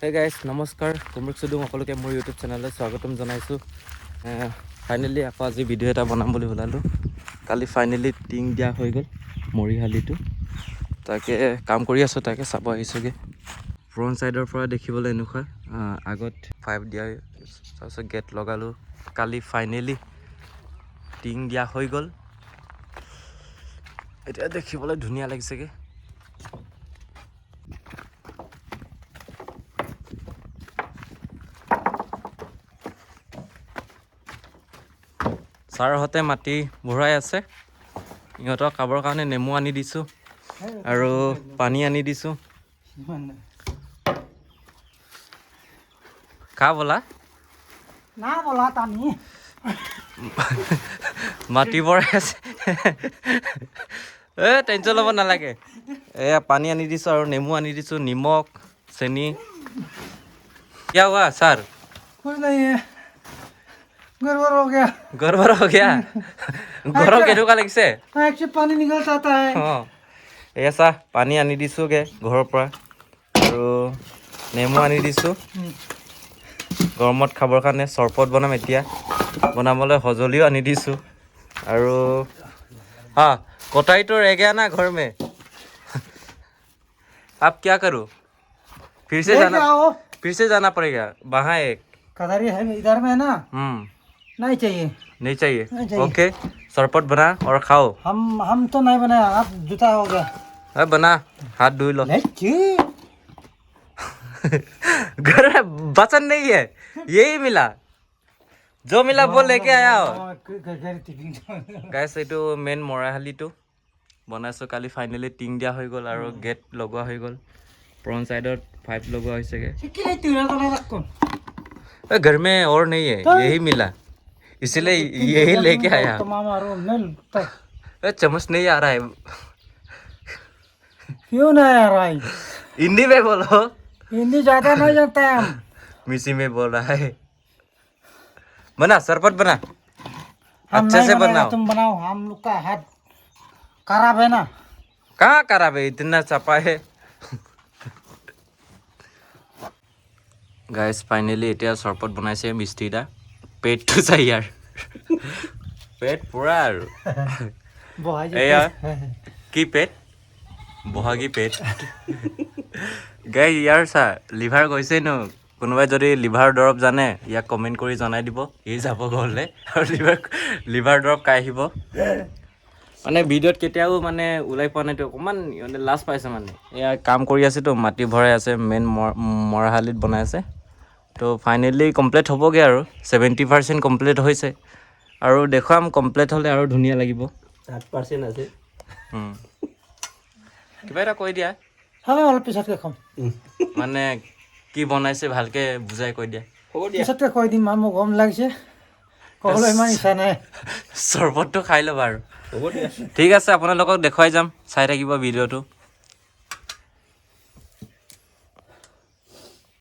hey guys নমস্কাৰ কুমৰুক চুদুং সকলোকে মোৰ ইউটিউব চেনেললৈ স্বাগতম জনাইছোঁ ফাইনেলি আকৌ আজি ভিডিঅ' এটা বনাম বুলি ওলালোঁ কালি ফাইনেলি টিং দিয়া হৈ গ'ল মৰিশালিটো তাকে কাম কৰি আছোঁ তাকে চাব আহিছোঁগৈ ফ্ৰণ্ট ছাইডৰ পৰা দেখিবলৈ এনেকুৱা আগত 5 দিয়া তাৰপিছত গেট লগালোঁ কালি ফাইনেলি টিং দিয়া হৈ গ'ল এতিয়া দেখিবলৈ ধুনীয়া লাগিছেগৈ ছাৰহঁতে মাটি ভৰাই আছে ইহঁতক খাবৰ কাৰণে নেমু আনি দিছোঁ আৰু পানী আনি দিছোঁ খা ব'লা না বলা টানি মাটি ভৰাই আছে টেনশ্যন ল'ব নালাগে এয়া পানী আনি দিছোঁ আৰু নেমু আনি দিছোঁ নিমখ চেনি क्या हुआ सर कुछ नहीं है गड़बड़ हो गया गड़बड़ हो गया গৰম কেনেকুৱা লাগিছে एक से पानी निकल जाता है অঁ এয়া চাহ পানী আনি দিছোঁগৈ ঘৰৰ পৰা আৰু নেমু আনি দিছোঁ গৰমত খাবৰ কাৰণে চৰবত বনাম এতিয়া বনাবলৈ সঁজুলিও আনি দিছোঁ আৰু हाँ कोटाई तो रह गया ना घर में अब क्या करूँ फिर से जाना पड़ेगा वहाँ एक कदरी है इधर में है ना नहीं चाहिए नहीं चाहिए ओके शरबत बना और खाओ हम तो नहीं बनाया आप जूता हो गया अरे बना हाथ धो लो घर में बचन नहीं है यही मिला जो मिला वो लेके आया हो গাইছ এইটো মেইন মৰাহালিটো বনাইছোঁ কালি ফাইনেলি টিং দিয়া হৈ গ'ল আৰু গেট লগোৱা হৈ গ'ল ফ্ৰণ্ট ছাইডত 5 লগোৱা হৈছেগৈ घर में और नहीं है यही मिला इसलिए यही लेके आया चम्मच नहीं आ रहा है क्यों नहीं आ रहा है हिंदी में बोलो हिंदी ज्यादा नहीं जानते हम मिसी में बोल रहा है बना शरबत बना हम अच्छे नहीं से बनाएगा, बनाओ तुम बनाओ हम लोग का हाथ खराब है ना कहाँ खराब है इतना चपा है গাইজ ফাইনেলি এতিয়া চৰবত বনাইছে মিস্ত্ৰীটা পেটটো চাই ইয়াৰ পেট পুৰা আৰু এয়া কি পেট বহাগী পেট গাইজ ইয়াৰ চা লিভাৰ গৈছে ন কোনোবাই যদি লিভাৰ দৰৱ জানে ইয়াক কমেণ্ট কৰি জনাই দিব ই যাব ঘৰলৈ আৰু লিভাৰ দৰৱ খাই আহিব মানে ভিডিঅ'ত কেতিয়াও মানে ওলাই পোৱা নাইতো অকণমান মানে লাজ পাইছে মানে এয়া কাম কৰি আছেতো মাটি ভৰাই আছে মেইন মৰাহালিত বনাই আছে তো ফাইনেলি কমপ্লিট হ'বগৈ আৰু 70% কমপ্লিট হৈছে আৰু দেখুৱাম কমপ্লিট হ'লে আৰু ধুনীয়া লাগিব 60% আছে কিবা এটা কৈ দিয়া হয় অলপ পিছতকৈ কম মানে কি বনাইছে ভালকৈ বুজাই কৈ দিয়া পিছতকৈ কৈ দিম মোক গৰম লাগিছে ক'বলৈ ইমান ইচ্ছা নাই চৰবতটো খাই ল'বা আৰু ঠিক আছে আপোনালোকক দেখুৱাই যাম চাই থাকিব ভিডিঅ'টো